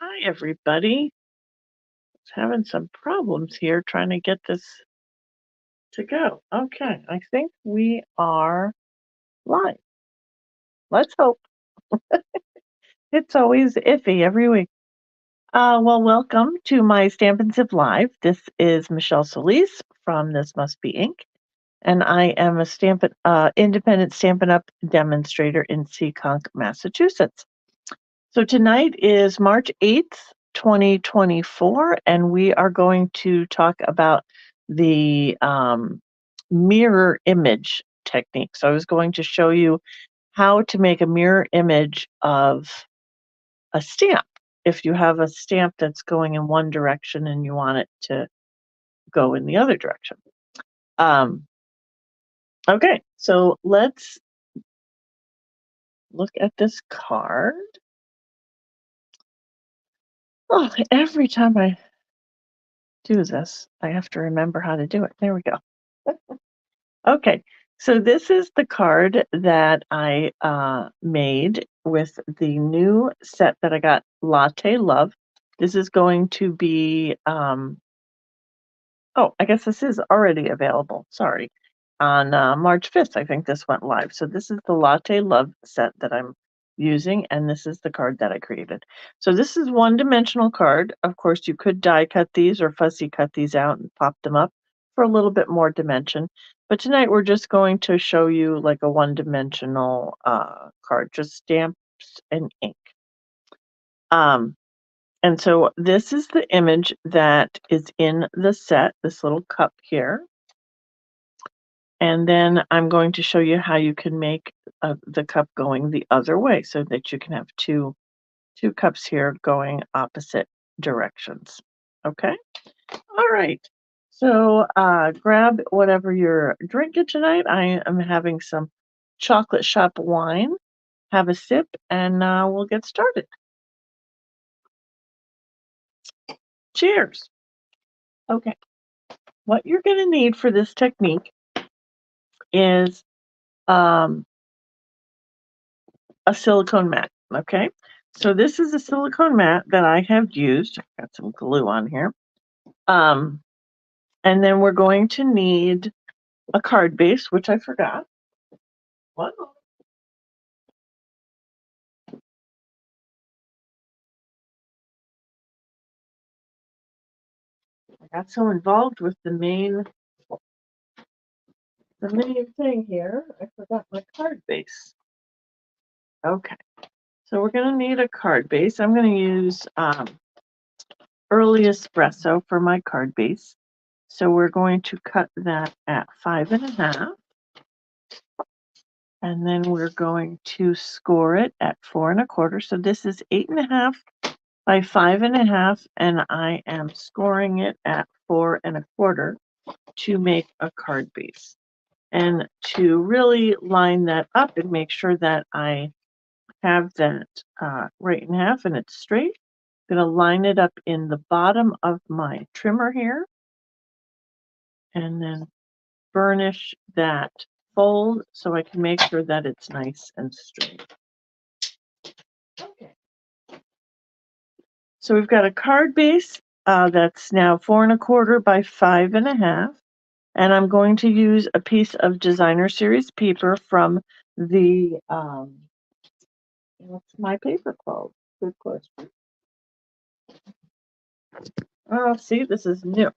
Hi, everybody. It's having some problems here trying to get this to go. Okay, I think we are live. Let's hope. It's always iffy every week. Well, welcome to my Stampin' Sip Live. This is Michelle Solis from This Must Be Ink, and I am a independent Stampin' Up! Demonstrator in Seekonk, Massachusetts. So tonight is March 8th, 2024, and we are going to talk about the mirror image technique. So I was going to show you how to make a mirror image of a stamp. If you have a stamp that's going in one direction and you want it to go in the other direction. Okay, so let's look at this card. Oh, every time I do this, I have to remember how to do it. There we go. Okay, so this is the card that I made with the new set that I got, Latte Love. This is going to be, oh, I guess this is already available, sorry. On March 5th, I think this went live. So this is the Latte Love set that I'm using, and this is the card that I created. So this is one-dimensional card. Of course, you could die cut these or fussy cut these out and pop them up for a little bit more dimension. But tonight we're just going to show you like a one-dimensional card, just stamps and ink. And so this is the image that is in the set, this little cup here. And then I'm going to show you how you can make the cup going the other way so that you can have two cups here going opposite directions. Okay? All right. So grab whatever you're drinking tonight. I am having some chocolate shop wine. Have a sip and we'll get started. Cheers. Okay. What you're going to need for this technique is a silicone mat. Okay. So this is a silicone mat that I have used. I've got some glue on here. And then we're going to need a card base, which I forgot. What? I got so involved with the main thing here, I forgot my card base. Okay, so we're going to need a card base. I'm going to use Early Espresso for my card base. So we're going to cut that at 5.5. And then we're going to score it at 4.25. So this is 8.5 by 5.5, and I am scoring it at 4.25 to make a card base. And to really line that up and make sure that I have that right in half and it's straight, I'm going to line it up in the bottom of my trimmer here and then burnish that fold so I can make sure that it's nice and straight. Okay. So we've got a card base that's now 4.25 by 5.5. And I'm going to use a piece of designer series paper from the, what's my paper called? Good question. Oh, see, this is new.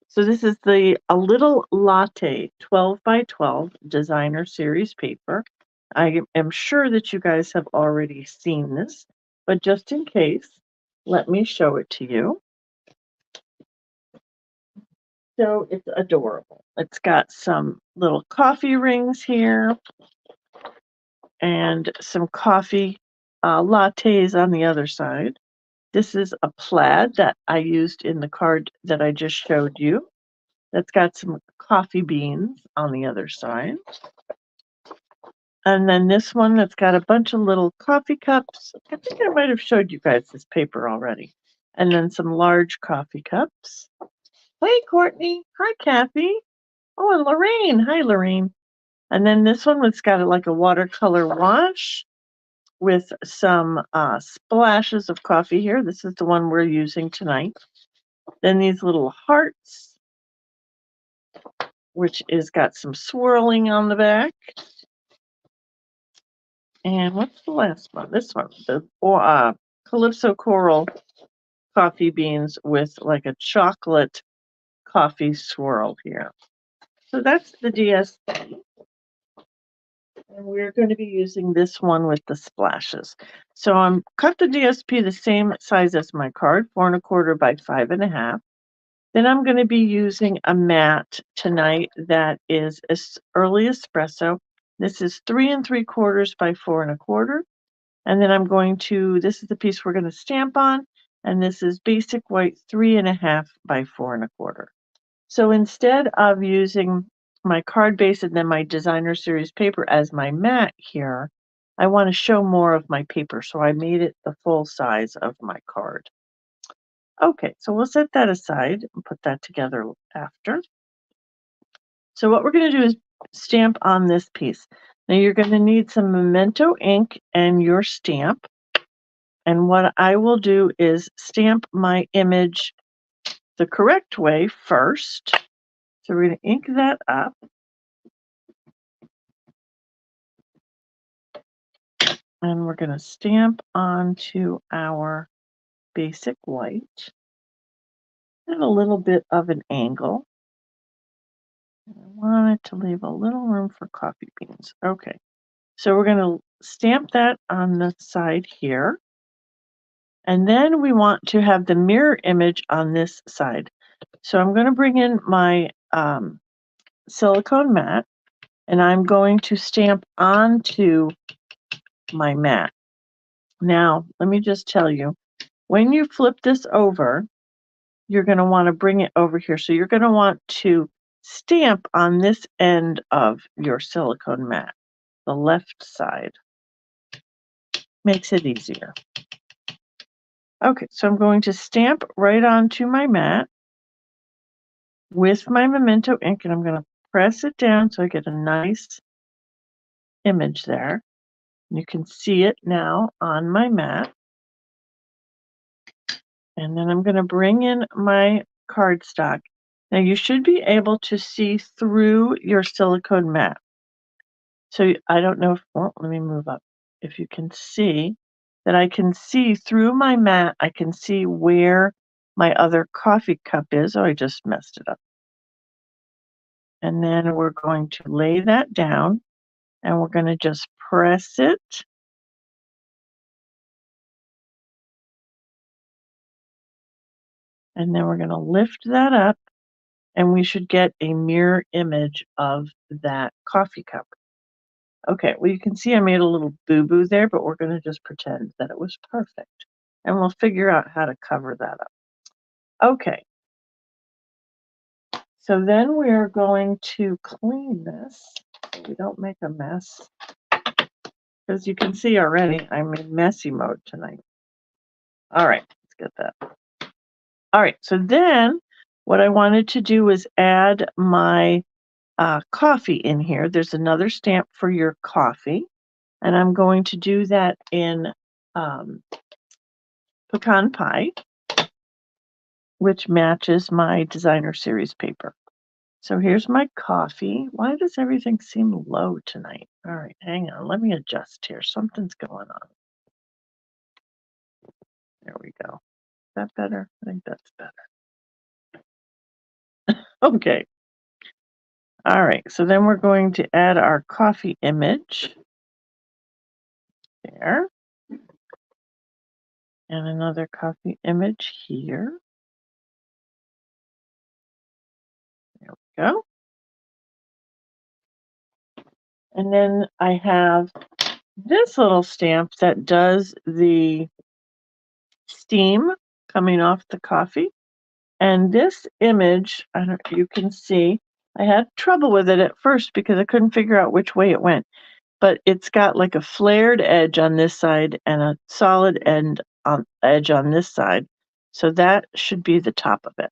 So this is a Little Latte 12 by 12 designer series paper. I am sure that you guys have already seen this, but just in case, let me show it to you. So it's adorable. It's got some little coffee rings here and some coffee lattes on the other side. This is a plaid that I used in the card that I just showed you. That's got some coffee beans on the other side. And then this one that's got a bunch of little coffee cups. I think I might have showed you guys this paper already. And then some large coffee cups. Hey, Courtney. Hi, Kathy. Oh, and Lorraine. Hi, Lorraine. And then this one was got like a watercolor wash. with some splashes of coffee here. This is the one we're using tonight. Then these little hearts, which is got some swirling on the back. And what's the last one? This one, the Calypso Coral coffee beans with like a chocolate coffee swirl here. So that's the DSP. And we're going to be using this one with the splashes. So I'm cut the DSP the same size as my card, 4 1/4 by 5 1/2. Then I'm going to be using a mat tonight that is early espresso. This is 3 3/4 by 4 1/4. And then I'm going to, this is the piece we're going to stamp on, and this is basic white 3 1/2 by 4 1/4. So instead of using my card base and then my designer series paper as my mat here, I want to show more of my paper. So I made it the full size of my card. Okay, so we'll set that aside and put that together after. So what we're going to do is stamp on this piece. Now you're going to need some Memento ink and your stamp. And what I will do is stamp my image the correct way first. So we're going to ink that up. And we're going to stamp onto our basic white at a little bit of an angle. I want it to leave a little room for coffee beans. Okay, so we're going to stamp that on the side here. And then we want to have the mirror image on this side. So I'm going to bring in my silicone mat, and I'm going to stamp onto my mat. Now, let me just tell you, when you flip this over, you're going to want to bring it over here. So you're going to want to stamp on this end of your silicone mat, the left side. Makes it easier. Okay, so I'm going to stamp right onto my mat with my Memento ink, and I'm going to press it down so I get a nice image there. You can see it now on my mat. And then I'm going to bring in my cardstock. Now you should be able to see through your silicone mat. So I don't know if, well, let me move up. If you can see that I can see through my mat, I can see where my other coffee cup is. Oh, I just messed it up. And then we're going to lay that down and we're going to just press it. And then we're going to lift that up and we should get a mirror image of that coffee cup. Okay, well, you can see I made a little boo-boo there, but we're going to just pretend that it was perfect. And we'll figure out how to cover that up. Okay. So then we're going to clean this so we don't make a mess. As you can see already, I'm in messy mode tonight. All right, let's get that. All right, so then what I wanted to do was add my coffee in here. There's another stamp for your coffee. And I'm going to do that in pecan pie, which matches my designer series paper. So here's my coffee. Why does everything seem low tonight? All right, hang on. Let me adjust here. Something's going on. There we go. Is that better? I think that's better. Okay. All right, so then we're going to add our coffee image there. And another coffee image here. There we go. And then I have this little stamp that does the steam coming off the coffee. And this image, I don't know, you can see, I had trouble with it at first because I couldn't figure out which way it went. But it's got like a flared edge on this side and a solid edge on this side. So that should be the top of it.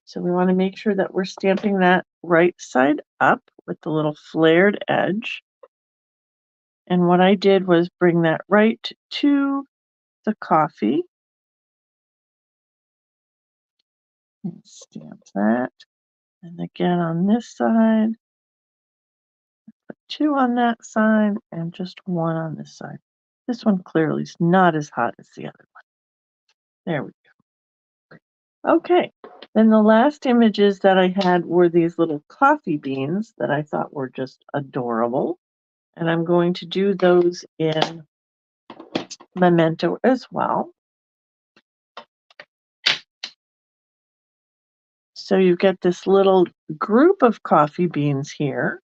So we want to make sure that we're stamping that right side up with the little flared edge. And what I did was bring that right to the coffee. And stamp that. And again on this side, put 2 on that side and just 1 on this side. This one clearly is not as hot as the other one. There we go. Okay, then the last images that I had were these little coffee beans that I thought were just adorable. And I'm going to do those in Memento as well. So you get this little group of coffee beans here,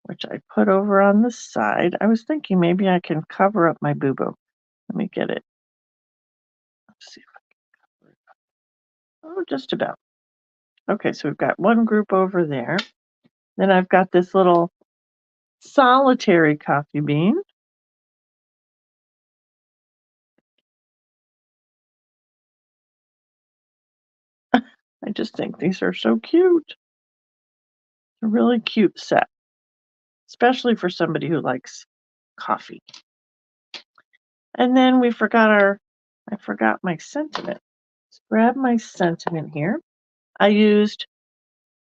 which I put over on the side. I was thinking maybe I can cover up my boo-boo. Let me get it. Let's see if I can cover it up. Oh, just about. Okay, so we've got one group over there. Then I've got this little solitary coffee bean. I just think these are so cute. A really cute set, especially for somebody who likes coffee. And then I forgot my sentiment. Let's grab my sentiment here. I used,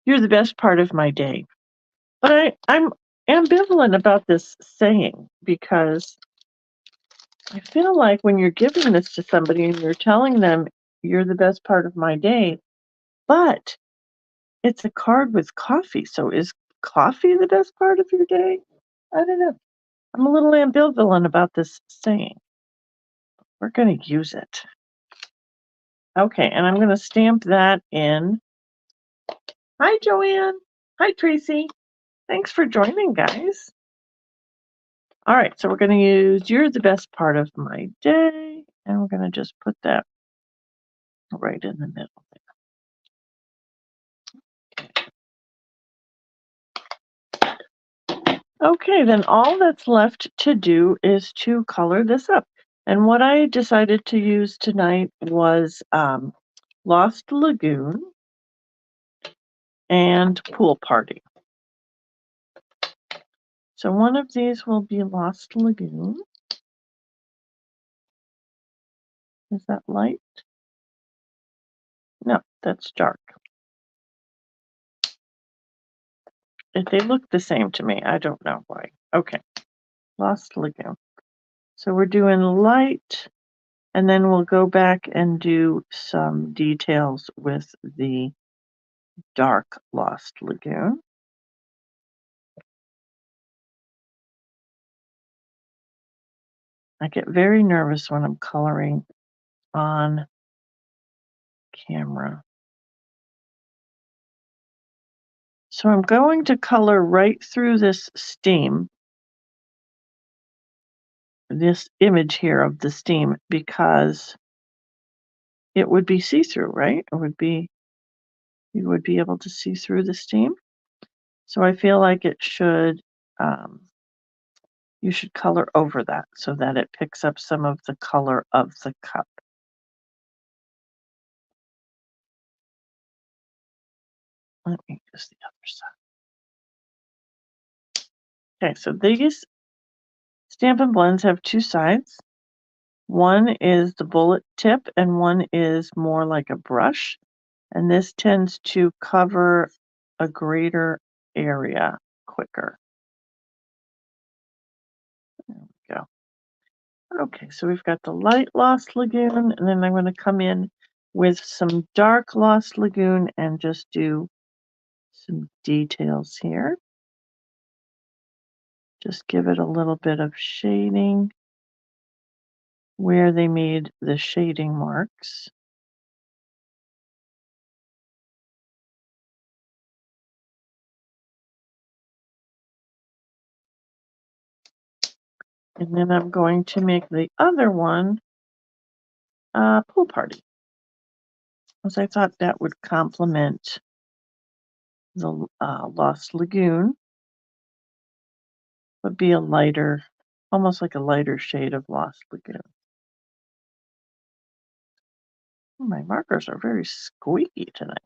"You're the best part of my day." But I'm ambivalent about this saying because I feel like when you're giving this to somebody and you're telling them, "You're the best part of my day," but it's a card with coffee. So is coffee the best part of your day? I don't know. I'm a little ambivalent about this saying. We're going to use it. Okay, and I'm going to stamp that in. Hi, Joanne. Hi, Tracy. Thanks for joining, guys. All right, so we're going to use "You're the best part of my day," and we're going to just put that right in the middle there. Okay, then all that's left to do is to color this up. And what I decided to use tonight was Lost Lagoon and Pool Party. So one of these will be Lost Lagoon. Is that light? No, that's dark. They look the same to me. I don't know why. Okay, Lost Lagoon. So we're doing light, and then we'll go back and do some details with the dark Lost Lagoon. I get very nervous when I'm coloring on camera. So I'm going to color right through this steam, this image here of the steam, because it would be see-through, right? You would be able to see through the steam. So I feel like it should, you should color over that so that it picks up some of the color of the cup. Let me use the other side. Okay, so these Stampin' Blends have 2 sides. One is the bullet tip and one is more like a brush. And this tends to cover a greater area quicker. There we go. Okay, so we've got the light Lost Lagoon, and then I'm going to come in with some dark Lost Lagoon and just do some details here. Just give it a little bit of shading where they made the shading marks. And then I'm going to make the other one Pool Party, because I thought that would complement the Lost Lagoon, but be a lighter, almost like a lighter shade of Lost Lagoon. Oh, my markers are very squeaky tonight.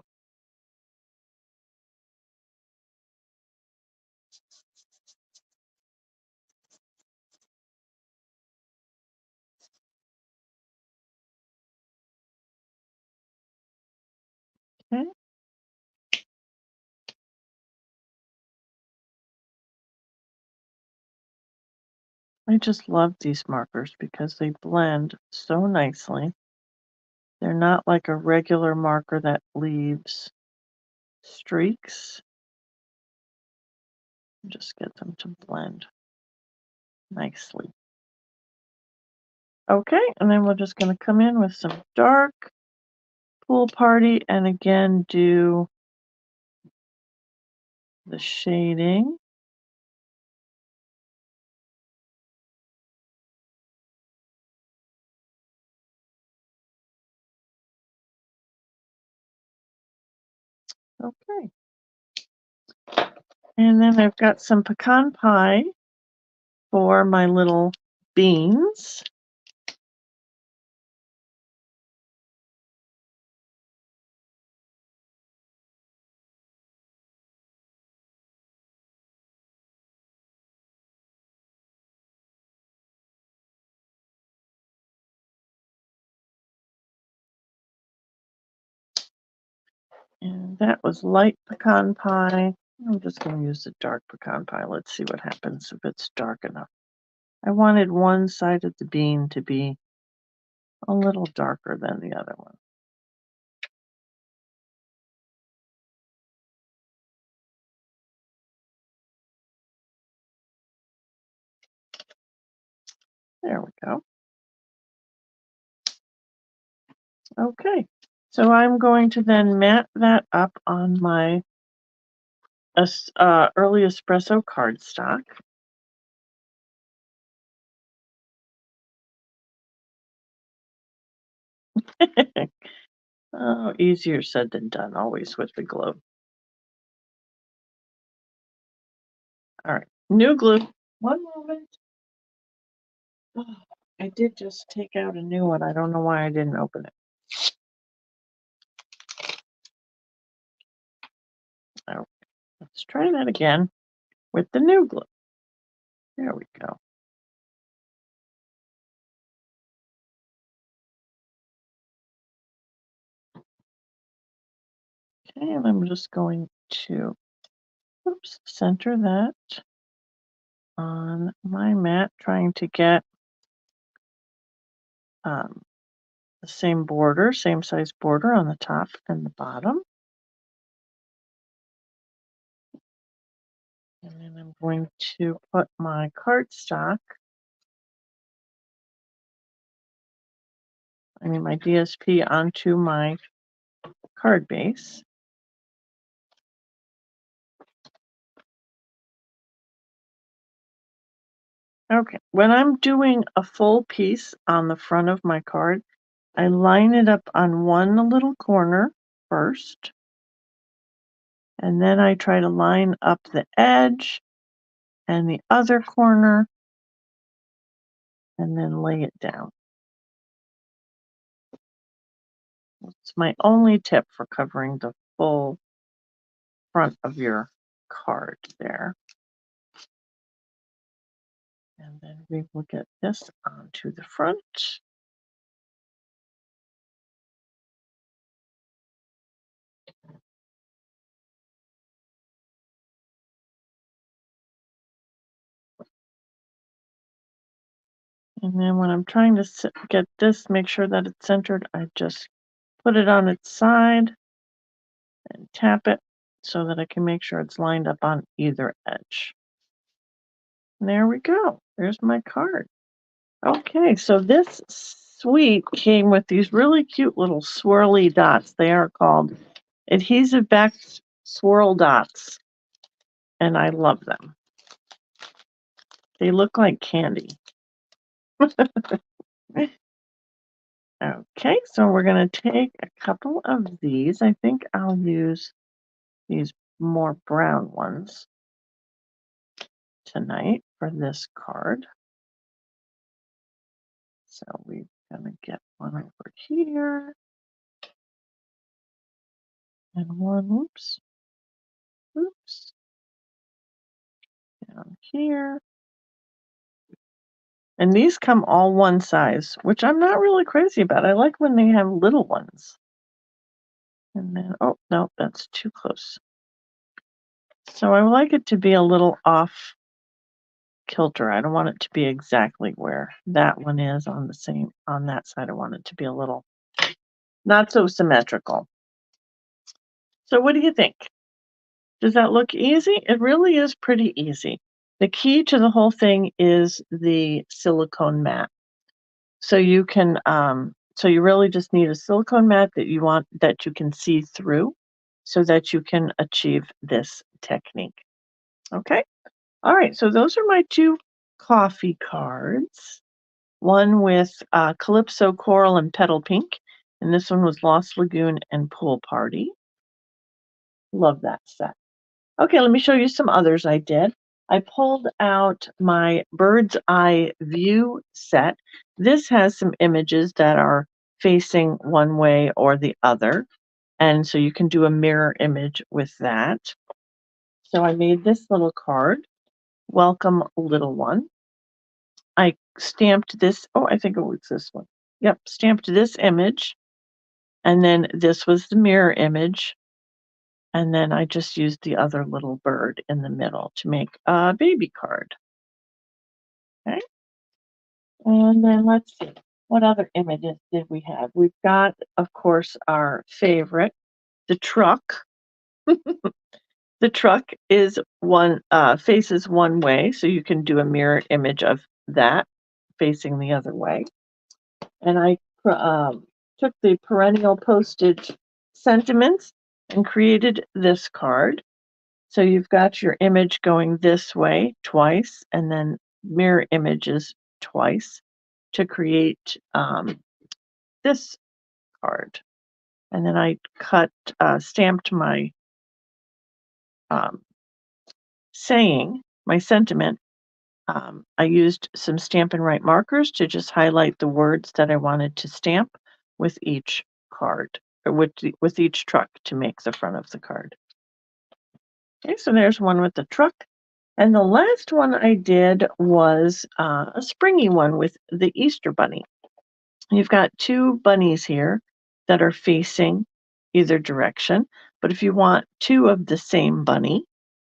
I just love these markers because they blend so nicely. They're not like a regular marker that leaves streaks. Just get them to blend nicely. Okay, and then we're just going to come in with some dark Pool Party and again do the shading. Okay. And then I've got some pecan pie for my little beans. And that was light pecan pie. I'm just going to use the dark pecan pie. Let's see what happens if it's dark enough. I wanted one side of the bean to be a little darker than the other one. There we go. Okay, so I'm going to then mat that up on my early espresso cardstock. Oh, easier said than done, always with the glue. All right, new glue. One moment. Oh, I did just take out a new one. I don't know why I didn't open it. Oh, let's try that again with the new glue. There we go. Okay, and I'm just going to, center that on my mat, trying to get the same border, same size border on the top and the bottom. And then I'm going to put my cardstock, my DSP onto my card base. Okay, when I'm doing a full piece on the front of my card, I line it up on one little corner first, and then I try to line up the edge and the other corner, and then lay it down. It's my only tip for covering the full front of your card there. And then we will get this onto the front. And then when I'm trying to get this, make sure that it's centered, I just put it on its side and tap it so that I can make sure it's lined up on either edge. And there we go. There's my card. Okay, so this suite came with these really cute little swirly dots. They are called adhesive back swirl dots, and I love them. They look like candy. Okay, so we're going to take a couple of these. I think I'll use these more brown ones tonight for this card. So we're going to get one over here and one, oops, down here. And these come all one size, which I'm not really crazy about. I like when they have little ones. And then, oh, no, that's too close. So I like it to be a little off kilter. I don't want it to be exactly where that one is on that side. I want it to be a little not so symmetrical. So what do you think? Does that look easy? It really is pretty easy. The key to the whole thing is the silicone mat. So you can, so you really just need a silicone mat that you can see through so that you can achieve this technique. Okay? All right, so those are my 2 coffee cards. One with Calypso Coral and Petal Pink, and this one was Lost Lagoon and Pool Party. Love that set. Okay, let me show you some others I did. I pulled out my bird's eye view set. This has some images that are facing one way or the other, and so you can do a mirror image with that. So I made this little card, Welcome Little One. I stamped this, oh, I think it was this one. Yep, stamped this image, and then this was the mirror image, and then I just used the other little bird in the middle to make a baby card. Okay, and then let's see, what other images did we have? We've got, of course, our favorite, the truck. The truck is faces one way, so you can do a mirror image of that facing the other way. And I took the perennial postage sentiments and created this card. So you've got your image going this way twice, and then mirror images twice to create this card. And then I stamped my saying, my sentiment. I used some Stampin' Write markers to just highlight the words that I wanted to stamp with each card, or with each truck to make the front of the card. Okay, so there's one with the truck. And the last one I did was a springy one with the Easter Bunny. You've got 2 bunnies here that are facing either direction, but if you want 2 of the same bunny,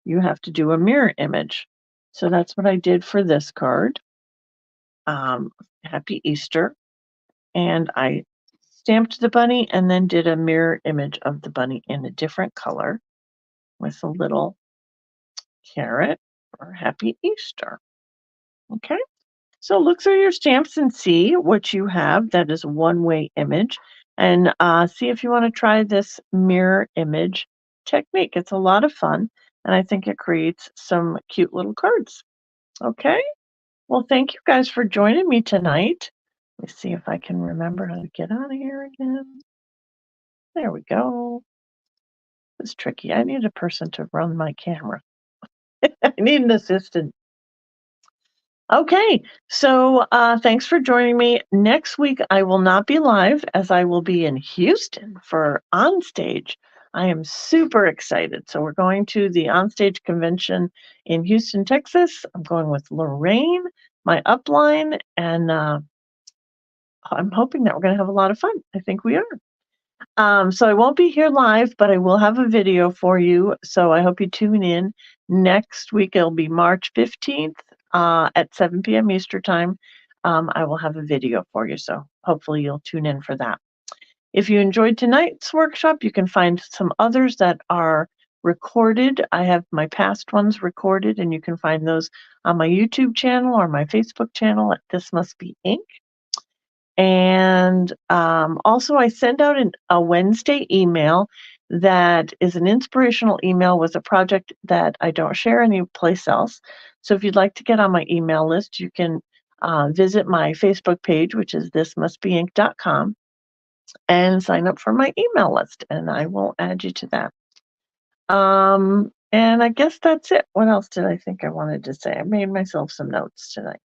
you have to do a mirror image. So that's what I did for this card. Happy Easter. And I stamped the bunny and then did a mirror image of the bunny in a different color with a little carrot for Happy Easter. Okay, so look through your stamps and see what you have that is a one-way image, and see if you want to try this mirror image technique. It's a lot of fun, and I think it creates some cute little cards. Okay, well, thank you guys for joining me tonight. Let me see if I can remember how to get out of here again. There we go. It's tricky. I need a person to run my camera. I need an assistant. Okay, so thanks for joining me. Next week, I will not be live as I will be in Houston for Onstage. I am super excited. So we're going to the Onstage convention in Houston, Texas. I'm going with Lorraine, my upline, and I'm hoping that we're going to have a lot of fun. I think we are. So I won't be here live, but I will have a video for you. So I hope you tune in. Next week, it'll be March 15th at 7 p.m. Eastern Time. I will have a video for you. So hopefully you'll tune in for that. If you enjoyed tonight's workshop, you can find some others that are recorded. I have my past ones recorded, and you can find those on my YouTube channel or my Facebook channel at This Must Be Ink. And also, I send out a Wednesday email that is an inspirational email with a project that I don't share anyplace else. So if you'd like to get on my email list, you can visit my Facebook page, which is thismustbeink.com, and sign up for my email list, and I will add you to that. And I guess that's it. What else did I think I wanted to say? I made myself some notes tonight.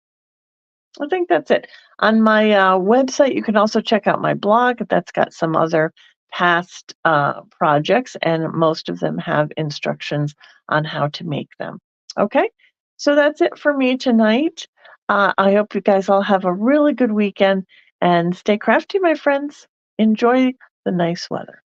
I think that's it. On my website, you can also check out my blog. That's got some other past projects, and most of them have instructions on how to make them. Okay, so that's it for me tonight. I hope you guys all have a really good weekend, and stay crafty, my friends. Enjoy the nice weather.